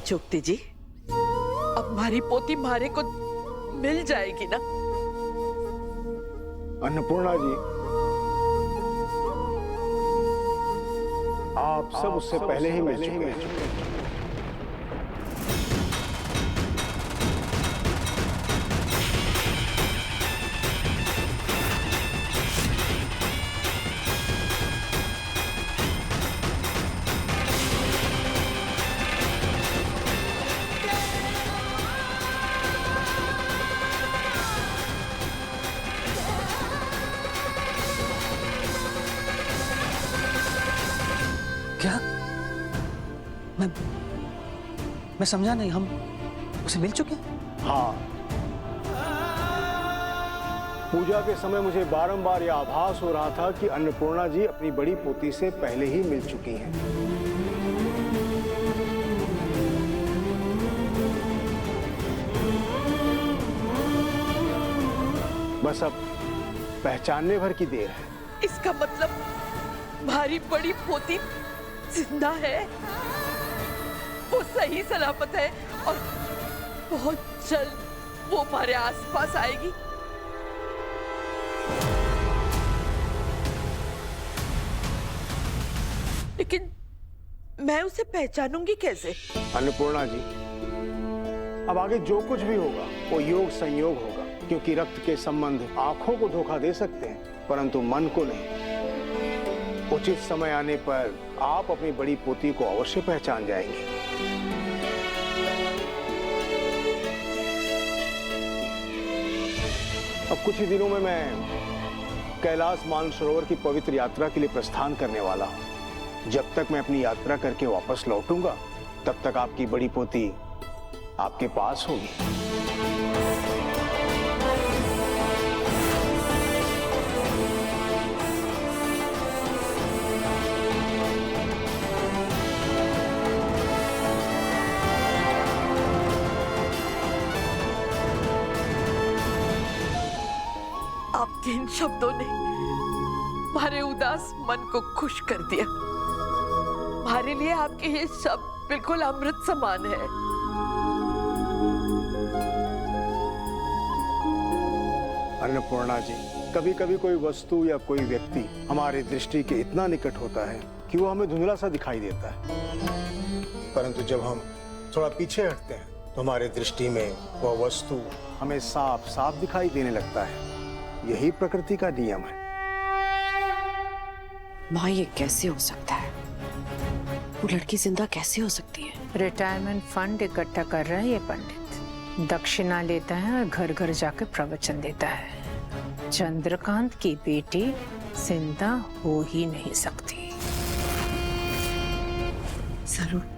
चुक्ति जी, अब हमारी पोती मारे को मिल जाएगी ना? अन्नपूर्णा जी, आप सब उससे पहले ही मिल चुके हैं। क्या? मैं समझा नहीं, हम उसे मिल चुके हैं? हाँ, पूजा के समय मुझे बारंबार यह आभास हो रहा था कि अन्नपूर्णा जी अपनी बड़ी पोती से पहले ही मिल चुकी हैं। बस अब पहचानने भर की देर है। इसका मतलब हमारी बड़ी पोती जिंदा है, वो सही सलामत है और बहुत जल्द वो हमारे आसपास आएगी। लेकिन मैं उसे पहचानूंगी कैसे? अन्नपूर्णा जी, अब आगे जो कुछ भी होगा वो योग संयोग होगा, क्योंकि रक्त के संबंध आंखों को धोखा दे सकते हैं परंतु मन को नहीं। उचित समय आने पर आप अपनी बड़ी पोती को अवश्य पहचान जाएंगे। अब कुछ ही दिनों में मैं कैलाश मानसरोवर की पवित्र यात्रा के लिए प्रस्थान करने वाला हूं। जब तक मैं अपनी यात्रा करके वापस लौटूंगा तब तक आपकी बड़ी पोती आपके पास होगी। आपके इन शब्दों ने हमारे उदास मन को खुश कर दिया। हमारे लिए आपके ये शब्द बिल्कुल अमृत समान है। अन्नपूर्णा जी, कभी कभी कोई वस्तु या कोई व्यक्ति हमारे दृष्टि के इतना निकट होता है कि वो हमें धुंधला सा दिखाई देता है, परंतु जब हम थोड़ा पीछे हटते हैं तो हमारे दृष्टि में वह वस्तु हमें साफ साफ दिखाई देने लगता है। यही प्रकृति का नियम है। माँ, ये कैसे हो सकता है? वो लड़की जिंदा कैसे हो सकती है? रिटायरमेंट फंड इकट्ठा कर रहा है ये पंडित। दक्षिणा लेता है और घर घर जाकर प्रवचन देता है। चंद्रकांत की बेटी जिंदा हो ही नहीं सकती। जरूर।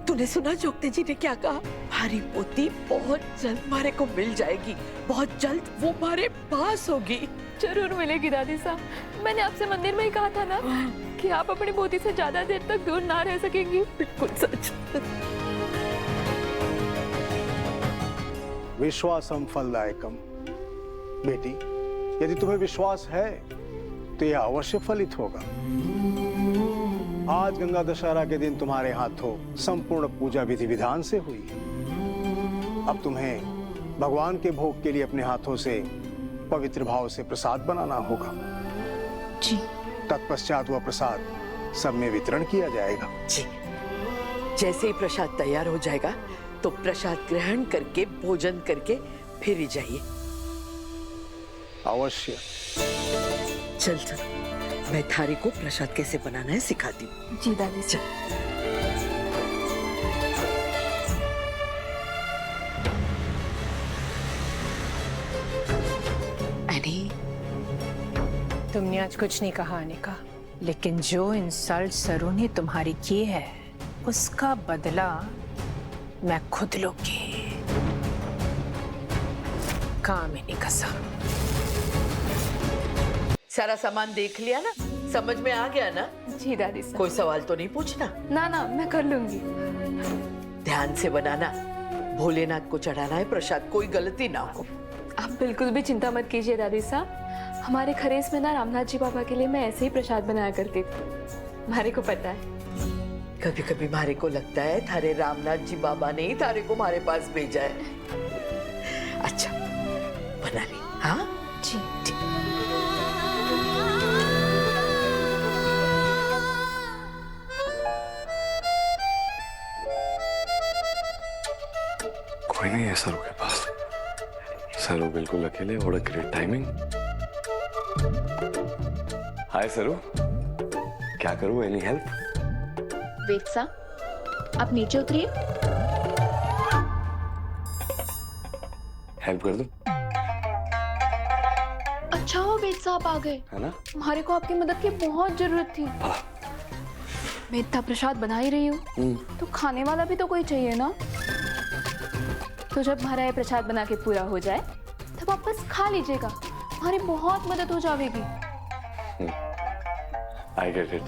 तूने सुना जोगते जी ने क्या कहा? हमारी पोती बहुत जल्द हमारे को मिल जाएगी, बहुत जल्द वो हमारे पास होगी। जरूर मिलेगी दादी साहब। मैंने आपसे मंदिर में ही कहा था ना कि आप अपनी पोती से ज्यादा देर तक दूर ना रह सकेंगी। बिल्कुल सच। विश्वासम फलदायकम। बेटी, यदि तुम्हें विश्वास है तो यह अवश्य फलित होगा। आज गंगा दशहरा के दिन तुम्हारे हाथों संपूर्ण पूजा विधि विधान से हुई। अब तुम्हें भगवान के भोग के लिए अपने हाथों से पवित्र भाव से प्रसाद बनाना होगा। जी। तत्पश्चात वह प्रसाद सब में वितरण किया जाएगा। जी। जैसे ही प्रसाद तैयार हो जाएगा तो प्रसाद ग्रहण करके भोजन करके फिर ही जाइए। अवश्य। चल चल, मैं थारी को प्रसाद कैसे बनाना है सिखाती हूँ। जी दादी साहब। अरे, तुमने आज कुछ नहीं कहा अनिका, लेकिन जो इंसल्ट सरू ने तुम्हारी की है उसका बदला मैं खुद लूंगी। कामिनी कसम। सारा सामान देख लिया ना? समझ में आ गया ना? जी दादी साहब। कोई सवाल तो नहीं पूछना? ना ना, मैं कर लूंगी। ध्यान से बनाना, भोलेनाथ को चढ़ाना है प्रसाद, कोई गलती ना हो। आप बिल्कुल भी चिंता मत कीजिए दादी साहब। हमारे खरेस में ना रामनाथ जी बाबा के लिए मैं ऐसे ही प्रसाद बनाया करती थी। हमारे को पता है। कभी कभी मारे को लगता है थारे रामनाथ जी बाबा ने ही थारे को हमारे पास भेजा है। अच्छा बना ली। हाँ जी। कोई नहीं है सरू के पास। सरू बिल्कुल अकेले। What a great timing. Hi Saru, क्या करूं? Any help? वेद सा, आप नीचे उतरिए। हेल्प कर दूं? अच्छा हो वेद साहब आ गए। है ना? हमारे को आपकी मदद की बहुत जरूरत थी। हाँ। मैं इतना प्रसाद बना ही रही हूँ तो खाने वाला भी तो कोई चाहिए ना। तो जब हमारा ये प्रसाद बना के पूरा हो जाए तब आप बस खा लीजिएगा, हमारी बहुत मदद हो जाएगी। I get it.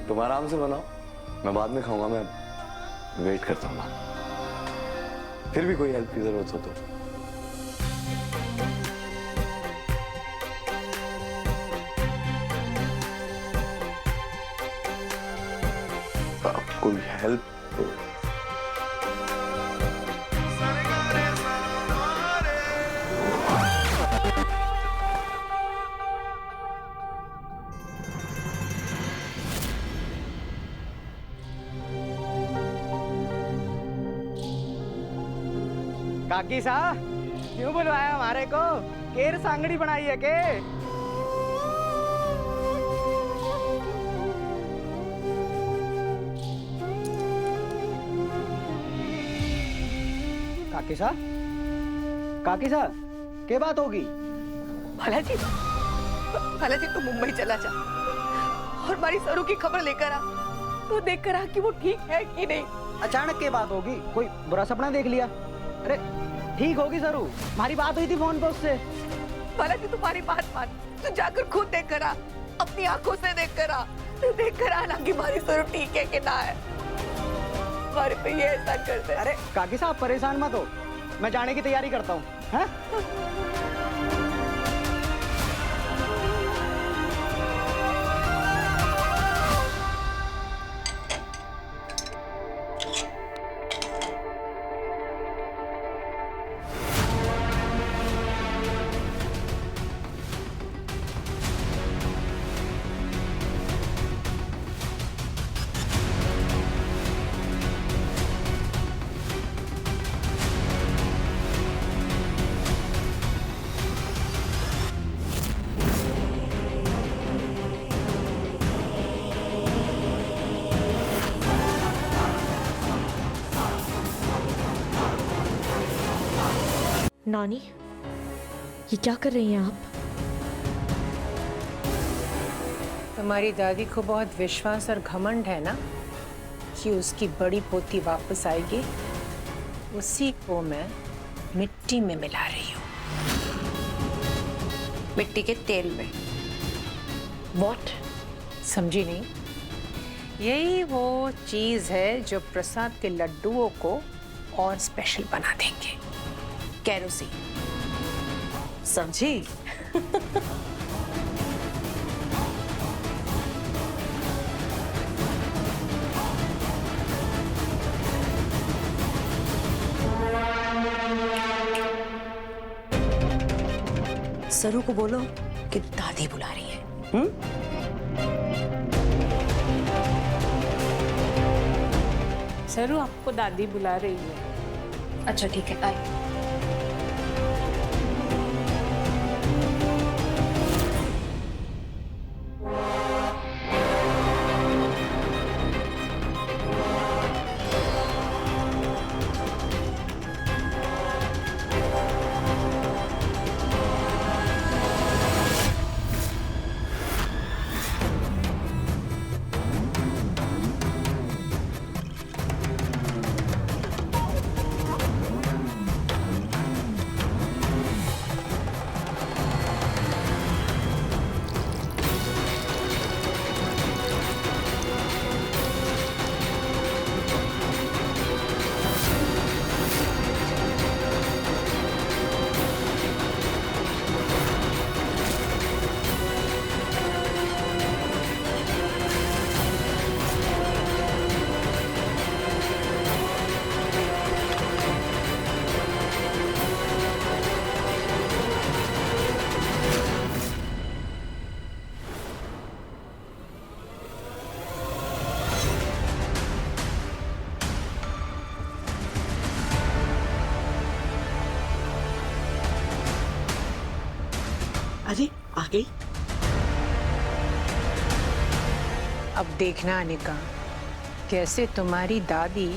तुम आराम से बनाओ, मैं बाद में खाऊंगा। मैं वेट करता हूँ। फिर भी कोई हेल्प की जरूरत हो तो कोई हेल्प। काकी सा क्यों बुलवाया हमारे को? केर सांगड़ी बनाई है के? काकी सा, काकी सा, क्या बात होगी? बालाजी, बालाजी तू मुंबई चला जा और हमारी सरू की खबर लेकर आ। तो देख कर आ कि वो ठीक है कि नहीं। अचानक क्या बात होगी? कोई बुरा सपना देख लिया? अरे ठीक होगी जरूर, हमारी बात हुई थी फोन पे उससे। बालाजी तुम्हारी बात मान, तू जाकर खुद देख कर आ, अपनी आंखों से देख कर आ। तू देख कर आना कि हमारी सरू ठीक है कि ना है। हमारे पे ये ऐसा कर दे। अरे काकी साहब परेशान मत हो, मैं जाने की तैयारी करता हूँ। हैं? नानी, ये क्या कर रही हैं आप? तुम्हारी दादी को बहुत विश्वास और घमंड है ना कि उसकी बड़ी पोती वापस आएगी। उसी को मैं मिट्टी में मिला रही हूँ। मिट्टी के तेल में? What? समझी नहीं? यही वो चीज है जो प्रसाद के लड्डुओं को और स्पेशल बना देंगे। कैरोसिन। समझी? सरू को बोलो कि दादी बुला रही है। सरू आपको दादी बुला रही है। अच्छा ठीक है, आए। अरे आ गई। अब देखना अनिका, कैसे तुम्हारी दादी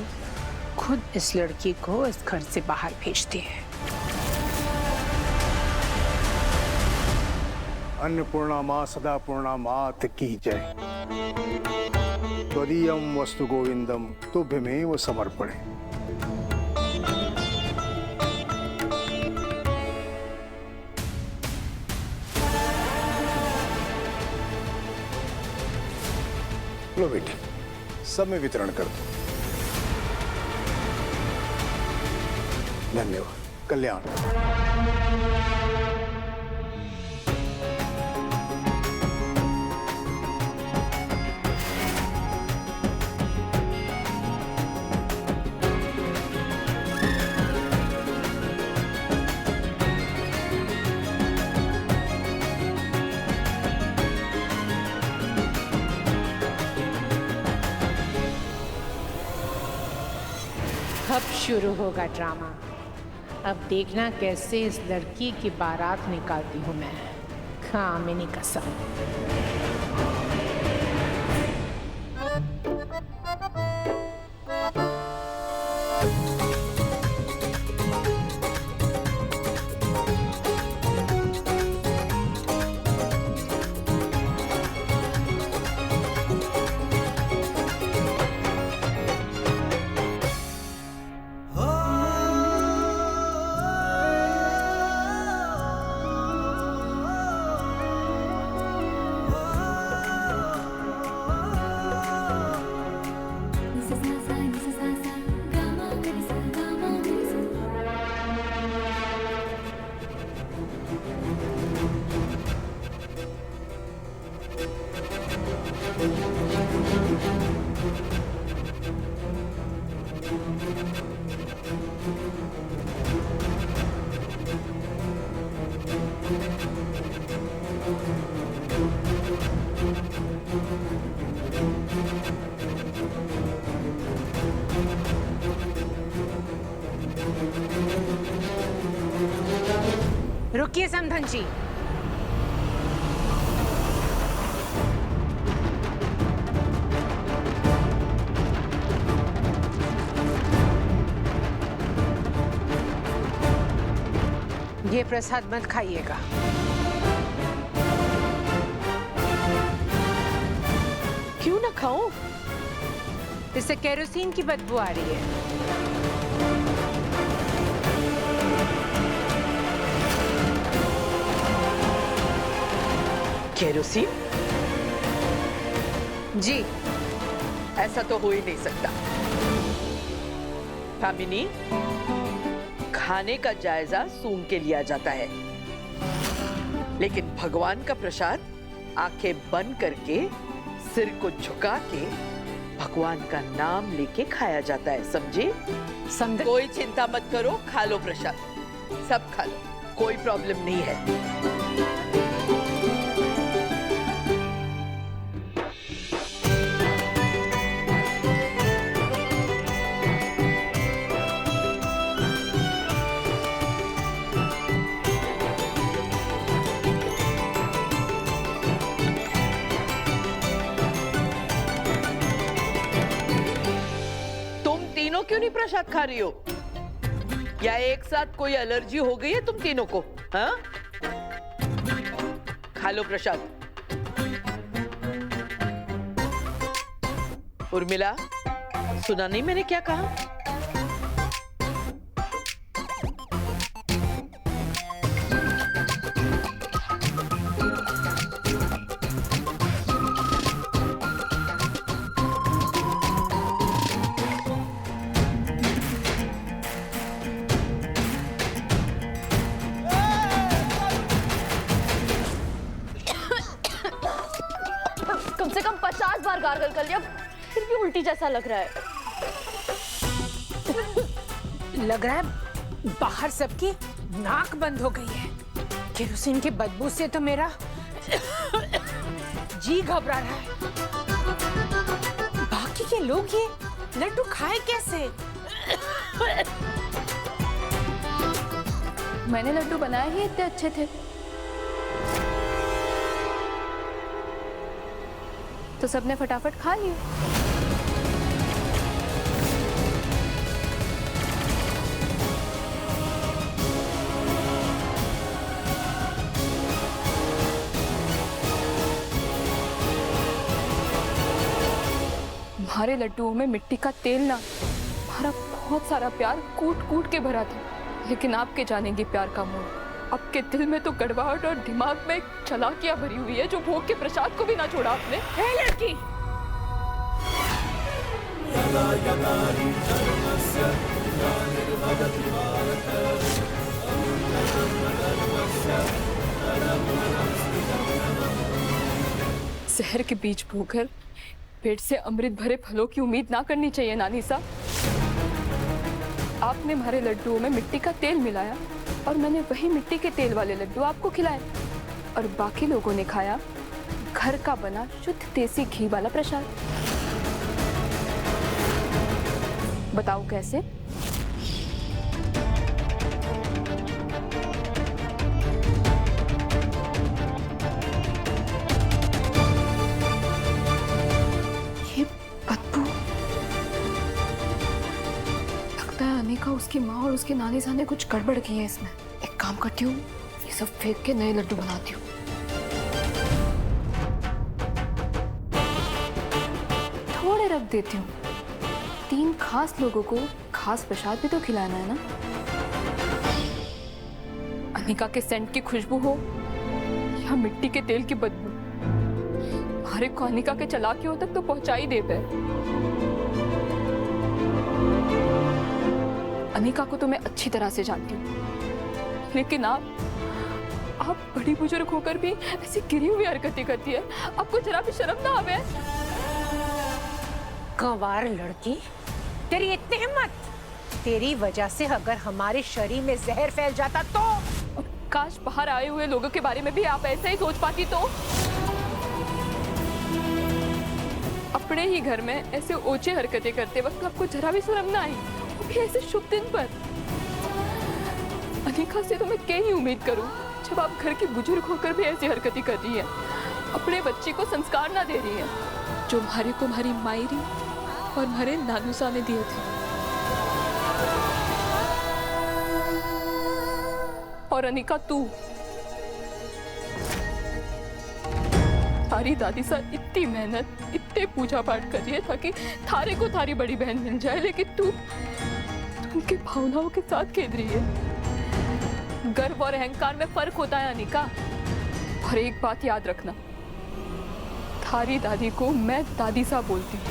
खुद इस लड़की को इस घर से बाहर भेजती है। अन्नपूर्णा मां सदा पूर्णा मात की जय। त्वदीयं वस्तु गोविंदम तुभ्यमेव समर्पणे। लो बेटी, सब में वितरण कर दो। धन्यवाद। कल्याण। अब शुरू होगा ड्रामा। अब देखना कैसे इस लड़की की बारात निकालती हूँ मैं, कामिनी कसम। रुकिए समधन जी। ये प्रसाद मत खाइएगा। क्यों ना खाऊं? इससे केरोसिन की बदबू आ रही है। केरोसिन? जी, ऐसा तो हो ही नहीं सकता। कामिनी, खाने का जायजा सूंघ के लिया जाता है, लेकिन भगवान का प्रसाद आंखें बंद करके सिर को झुका के भगवान का नाम लेके खाया जाता है, समझे? समझ। कोई चिंता मत करो, खा लो प्रसाद, सब खा लो, कोई प्रॉब्लम नहीं है। क्यों नहीं प्रसाद खा रही हो? या एक साथ कोई एलर्जी हो गई है तुम तीनों को? हाँ? खा लो प्रसाद। उर्मिला, सुना नहीं मैंने क्या कहा? कम से कम 50 बार गार्गल कर लिया, फिर भी उल्टी जैसा लग रहा है। लग रहा है बाहर सबकी नाक बंद हो गई है। केरोसिन की बदबू से तो मेरा जी घबरा रहा है। बाकी के लोग ये लड्डू खाए कैसे? मैंने लड्डू बनाए ही इतने अच्छे थे। तो सबने फटाफट खा लिए। हमारे लड्डुओं में मिट्टी का तेल ना, हमारा बहुत सारा प्यार कूट कूट के भरा था, लेकिन आपके जानेंगे प्यार का मोल। आपके दिल में तो कड़वाहट और दिमाग में एक चालाकियां भरी हुई है जो भोग के प्रसाद को भी ना छोड़ा आपने। हे लड़की, जहर के बीज बोकर पेट से अमृत भरे फलों की उम्मीद ना करनी चाहिए नानी साहब। आपने हमारे लड्डुओं में मिट्टी का तेल मिलाया और मैंने वही मिट्टी के तेल वाले लड्डू आपको खिलाए, और बाकी लोगों ने खाया घर का बना शुद्ध देसी घी वाला प्रसाद। बताओ कैसे? अनिका, उसकी माँ और उसके नानी साहब ने कुछ गड़बड़ की है इसमें। एक काम करती हूँ, ये सब फेंक के नए लड्डू बनाती हूँ। थोड़े रख देती हूँ, 3 खास लोगों को खास प्रसाद भी तो खिलाना है ना। अनिका के सेंट की खुशबू हो या मिट्टी के तेल की बदबू, हमारे को अनिका के चालाकियों तक तो पहुंचा ही दे पाए। अनिका को तो मैं अच्छी तरह से जानती हूँ, लेकिन आप बड़ी बुजुर्ग होकर भी ऐसी गिरी हुई हरकतें करती है। आपको जरा भी शर्म ना आवे? गंवार लड़की, तेरी इतनी हिम्मत! तेरी वजह से अगर हमारे शरीर में जहर फैल जाता तो। काश बाहर आए हुए लोगों के बारे में भी आप ऐसे ही सोच पाती तो। अपने ही घर में ऐसे ओछे हरकतें करते वक्त आपको जरा भी शर्म ना आई, ऐसे शुभ दिन पर। अनिका से तो मैं क्या ही उम्मीद करूं जब आप घर की बुजुर्ग होकर भी ऐसी हरकतें कर रही है, अपने बच्चे को संस्कार ना दे रही है जो हमारे को हमारी मायरी और हमारे नानू साहब ने दिए थे। और अनिका, तू थारी दादी साहब इतनी मेहनत, इतने पूजा पाठ कर रही है ताकि थारे को थारी बड़ी बहन मिल जाए, लेकिन तू उनके भावनाओं के साथ खेल रही है। गर्व और अहंकार में फर्क होता है अनिका। और एक बात याद रखना, थारी दादी को मैं दादी साहब बोलती हूँ।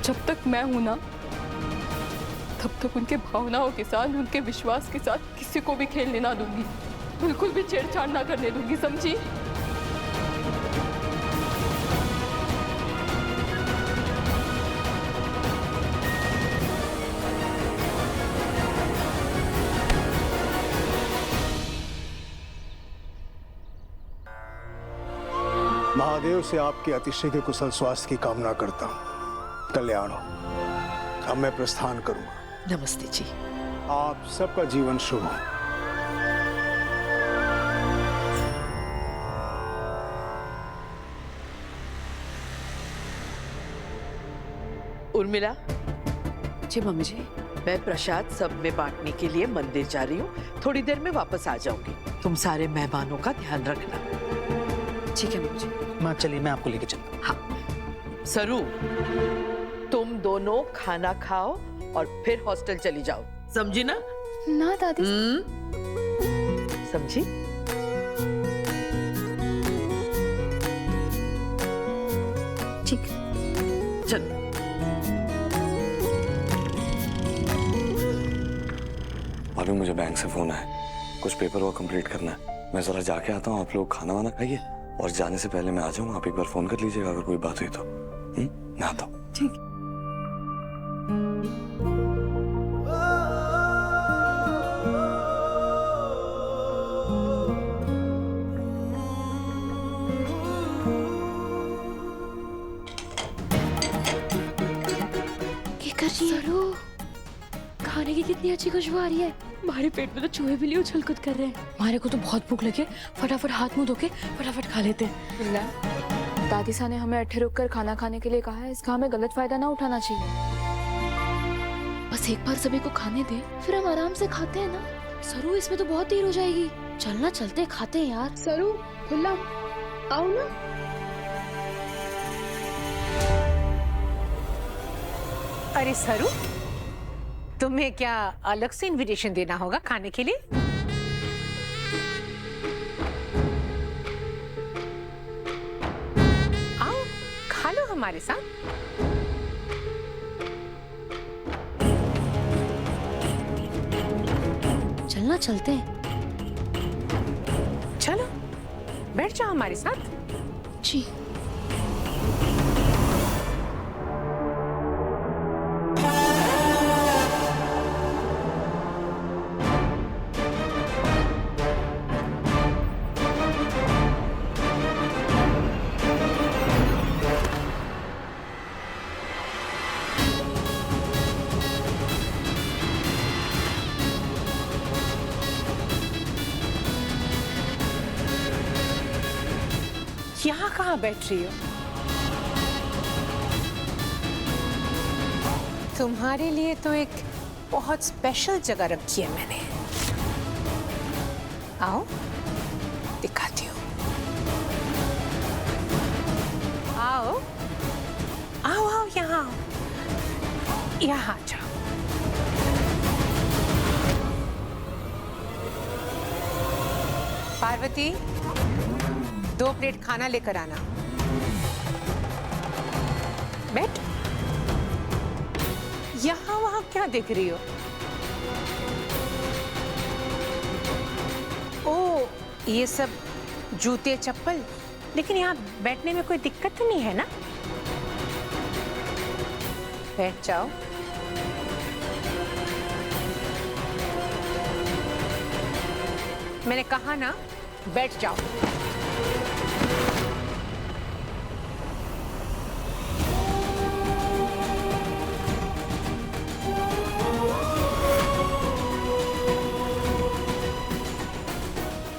जब तक मैं हूं ना, तब तक उनके भावनाओं के साथ, उनके विश्वास के साथ किसी को भी खेलने ना दूंगी, बिल्कुल भी छेड़छाड़ ना करने दूंगी, समझी? महादेव से आपके अतिशीघ्र कुशल स्वास्थ्य की कामना करता हूँ। कल्याण हो। अब मैं प्रस्थान करूंगा। नमस्ते जी। आप सबका जीवन शुभ हो। उर्मिला जी। मम्मी जी, मैं प्रसाद सब में बांटने के लिए मंदिर जा रही हूँ, थोड़ी देर में वापस आ जाऊंगी। तुम सारे मेहमानों का ध्यान रखना। ठीक है मम्मी जी। माँ चलिए, मैं आपको लेके चलता हूँ। हाँ सरू, तुम दोनों खाना खाओ और फिर हॉस्टल चली जाओ, समझी ना? ना दादी। समझी? ठीक। चलो। अभी मुझे बैंक से फोन है, कुछ पेपर वर्क कंप्लीट करना है। मैं जरा जाके आता हूँ, आप लोग खाना वाना खाइए और जाने से पहले मैं आ जाऊंगा। आप एक बार फोन कर लीजिएगा अगर कोई बात हुई तो। मैं आता हूँ। ठीक। सरू, खाने की कितनी अच्छी खुशबू आ रही है। हमारे पेट में तो चूहे बिल्ली उछल कूद कर रहे हैं। हमारे को तो बहुत भूख लगी है, फटाफट हाथ मुंह धो के फटाफट खा लेते हैं। दादी सा ने हमें अट्ठे रुक कर खाना खाने के लिए कहा है, इसका हमें गलत फायदा ना उठाना चाहिए। बस एक बार सभी को खाने दे, फिर हम आराम से खाते हैं ना। सरू, इसमें तो बहुत देर हो जाएगी। चलना, चलते खाते हैं यार। सरू, खुला, आओ ना। अरे सरू, तुम्हें क्या अलग से इनविटेशन देना होगा खाने के लिए? आओ, खा लो हमारे साथ। चलना, चलते हैं। चलो, बैठ जाओ हमारे साथ। जी। यहाँ कहाँ बैठ रही हो? तुम्हारे लिए तो एक बहुत स्पेशल जगह रखी है मैंने। आओ, दिखाती हूँ। आओ, आओ, आओ, यहाँ आओ। यहाँ जाओ। पार्वती, 2 प्लेट खाना लेकर आना। बैठ। यहाँ वहाँ क्या देख रही हो? ओ, ये सब जूते चप्पल, लेकिन यहाँ बैठने में कोई दिक्कत तो नहीं है ना? बैठ जाओ। मैंने कहा ना, बैठ जाओ।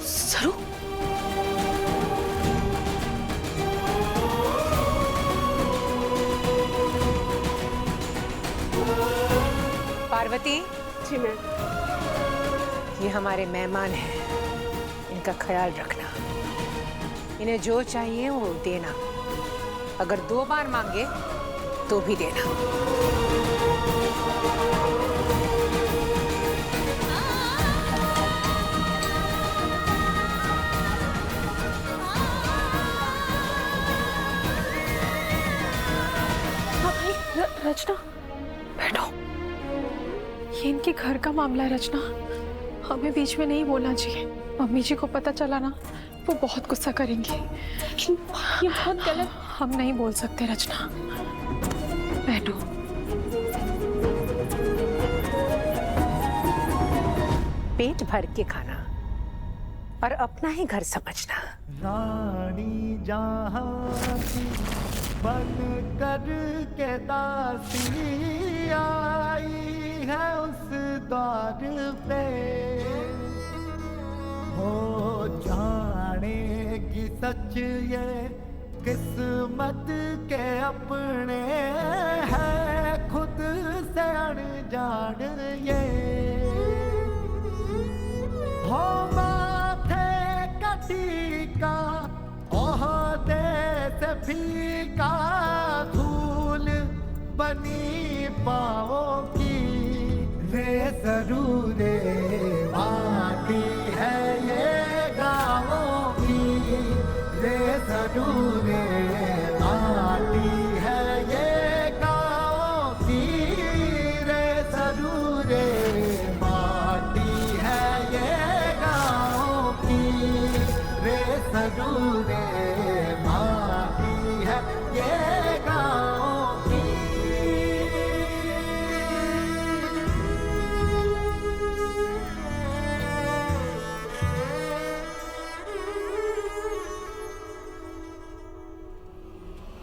सरू, पार्वती जी मैम। ये हमारे मेहमान हैं, इनका ख्याल रखना। इन्हें जो चाहिए वो देना। अगर 2 बार मांगे तो भी देना। हाँ भाई, रचना बैठो। ये इनके घर का मामला है रचना, हमें बीच में नहीं बोलना चाहिए। मम्मी जी को पता चला ना, वो बहुत गुस्सा करेंगी। ये बहुत गलत, हम नहीं बोल सकते रचना। बैठो। पेट भर के खाना और अपना ही घर समझना। रानी जहाँ की बन कर के दासी आई है उस द्वार पे, हो जानेगी सच ये किस्मत के अपने हैं खुद से अनजान ये, हो माथे का टीका ओहदे से फीका धूल बनी पाओगी रे जरूर माटी है ये गाँवों की रे जरूर माटी है ये गाँवों की रे जरूर माटी है ये गाँवों की रे जरूर माटी है ये गाँवों की।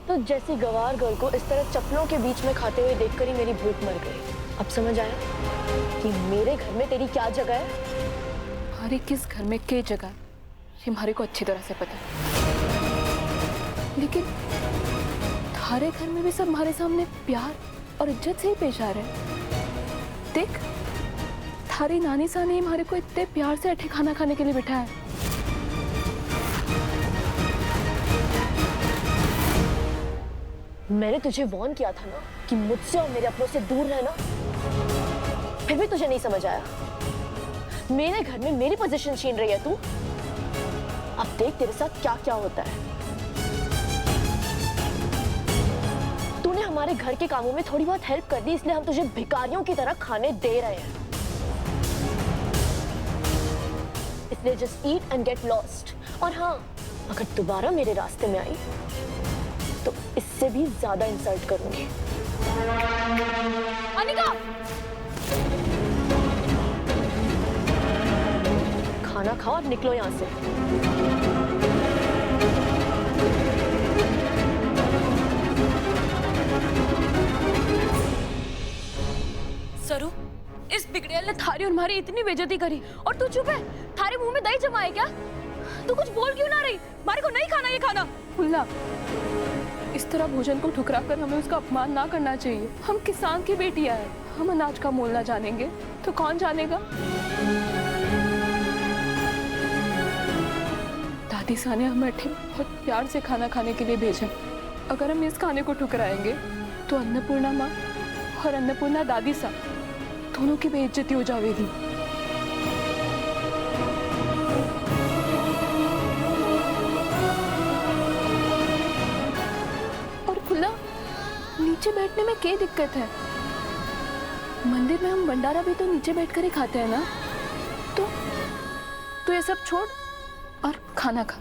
तो जैसी गवार गर्ल को इस तरह चप्पलों के बीच में खाते हुए देखकर ही मेरी भूख मर गई। अब समझ आया कि मेरे घर में तेरी क्या जगह है। हमारे किस घर में क्या जगह है ये हमारे को अच्छी तरह से पता है, लेकिन थारे घर में भी सब हमारे सामने प्यार और इज्जत से ही पेश आ रहे हैं। देख, थारी नानी सा ने हमारे को इतने प्यार से अठे खाना खाने के लिए बिठाया। मैंने तुझे वार्न किया था ना कि मुझसे और मेरे अपनों से दूर रहना, फिर भी तुझे नहीं समझ आया। मेरे घर में मेरी पोजीशन छीन रही है तू। अब देख तेरे साथ क्या क्या होता है। तूने हमारे घर के कामों में थोड़ी बहुत हेल्प कर दी, इसलिए हम तुझे भिखारियों की तरह खाने दे रहे हैं। इसलिए just eat and get lost. और हाँ, अगर दोबारा मेरे रास्ते में आई तो इससे भी ज्यादा इंसल्ट करूंगी। अनिका! खाना खाओ और निकलो यहां से। सरू, इस बिगड़ेल ने थारी और हमारी इतनी बेइज्जती करी और तू चुप है? थारे मुंह में दही जमा है क्या? तू कुछ बोल क्यों ना रही? हमारे को नहीं खाना ये खाना। फुल्ला, इस तरह भोजन को ठुकरा कर हमें उसका अपमान ना करना चाहिए। हम किसान की बेटियां हैं। हम अनाज का मोल ना जानेंगे तो कौन जानेगा? दादी सा ने हमें बहुत प्यार से खाना खाने के लिए भेजा। अगर हम इस खाने को ठुकराएंगे तो अन्नपूर्णा माँ और अन्नपूर्णा दादी सा दोनों की बेइज्जती हो जाएगी। और खुला, नीचे बैठने में क्या दिक्कत है? मंदिर में हम भंडारा भी तो नीचे बैठकर ही खाते हैं ना। तो ये सब छोड़ और खाना खा।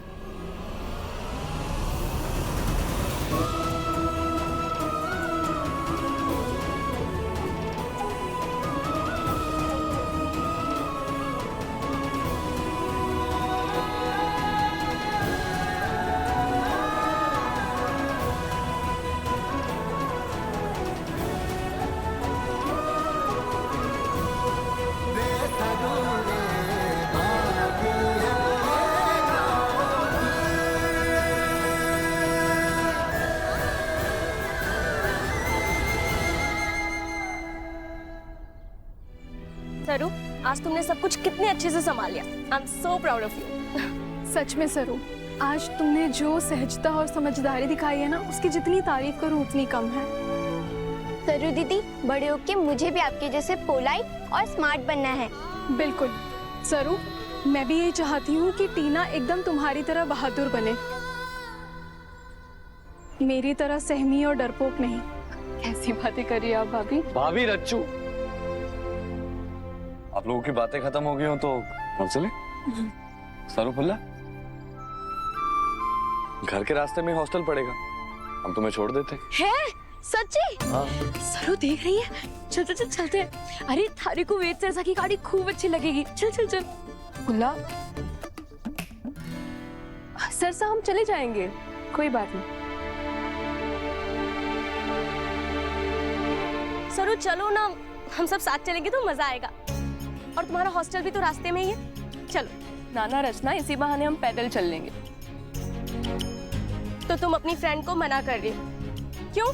सरू, आज तुमने सब कुछ कितने अच्छे से संभाल लिया। I am so proud of you. सच में सरू, आज तुमने जो सहजता और समझदारी दिखाई है ना, उसकी जितनी तारीफ करूं उतनी कम है। सरू दीदी, बड़े होके मुझे भी आपके जैसे पोलाइट और स्मार्ट बनना है। बिल्कुल सरू, मैं भी यही चाहती हूँ कि टीना एकदम तुम्हारी तरह बहादुर बने, मेरी तरह सहमी और डरपोक नहीं। कैसी बातें कर रही है आप भाभी? भाभी रच्चू, आप लोगों की बातें खत्म हो गई हो तो और चले। सरू फुल्ला, घर के रास्ते में हॉस्टल पड़ेगा, हम तुम्हें छोड़ देते है? सच्ची? हाँ। सरू देख रही है? चल चल चल चलते हैं। अरे थारी को वेद सरसा की गाड़ी खूब अच्छी लगेगी। चल चल चल। खुला, सरसा हम चले जाएंगे, कोई बात नहीं। सरू चलो ना, हम सब साथ चलेंगे तो मजा आएगा। और तुम्हारा हॉस्टल भी तो रास्ते में ही है। चलो। नाना रचना, इसी बहाने हम पैदल चल लेंगे। तो तुम अपनी फ्रेंड को मना कर रही हो? क्यों?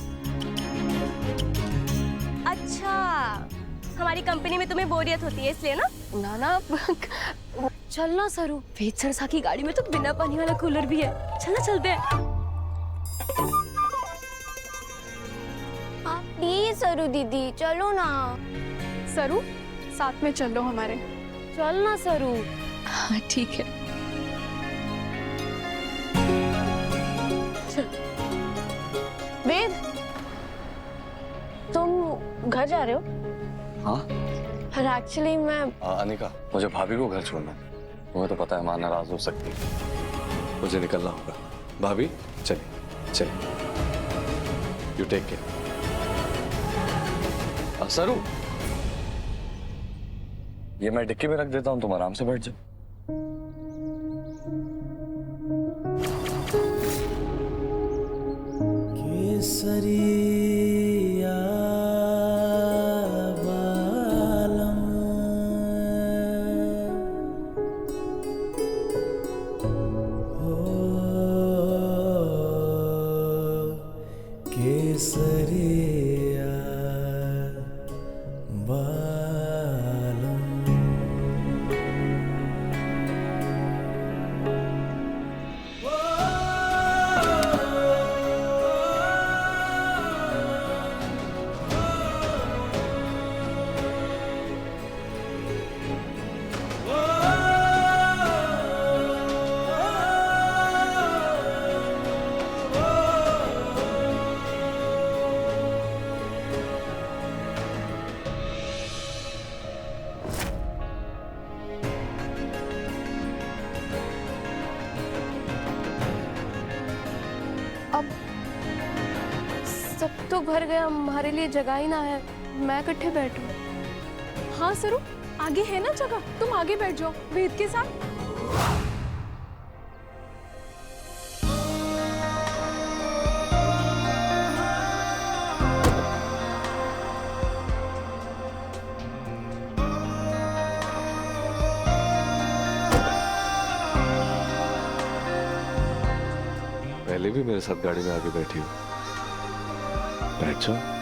अच्छा, हमारी कंपनी में तुम्हें बोरियत होती है इसलिए ना? नाना चलना सरू, वेद सरसा की गाड़ी में तो बिना पानी वाला कूलर भी है। चलना, चलते हैं। प्लीज सरू दीदी, चलो ना। सरू, साथ में चलो हमारे। चलना सरू। हाँ ठीक है। वेद, तुम घर जा रहे हो? हाँ। एक्चुअली मैं अनिका, मुझे भाभी को घर छोड़ना है। तुम्हें तो पता है मां नाराज हो सकती है, मुझे निकलना होगा। भाभी चलिए चलिए, यू टेक केयर। सरू, ये मैं डिक्की में रख देता हूँ, तुम आराम से बैठ जाओ। केसरिया बालम हो बालम। अब सब तो भर गया, हमारे लिए जगह ही ना है, मैं किट्ठे बैठूं? हाँ सरू, आगे है ना जगह, तुम आगे बैठ जाओ वेद के साथ। पहले भी मेरे साथ गाड़ी में आगे बैठी हो, बैठ जाओ।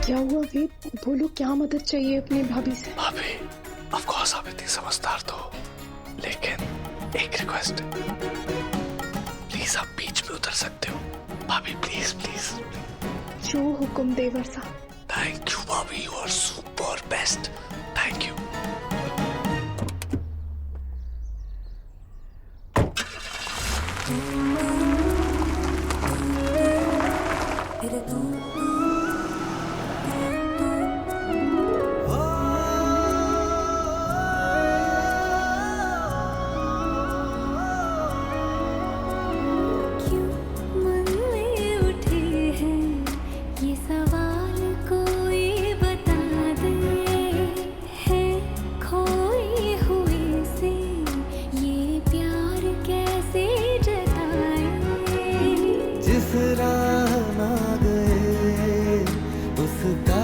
क्या हुआ वेद? बोलो, क्या मदद चाहिए अपनी भाभी से? भाभी, ऑफ कोर्स आप इतनी समझदार तो, लेकिन एक रिक्वेस्ट, प्लीज आप बीच में उतर सकते हो भाभी, प्लीज प्लीज। जो हुक्म दे वर्षा। थैंक यू भाभी, you are super best, thank you. जिस राह ना गए उसका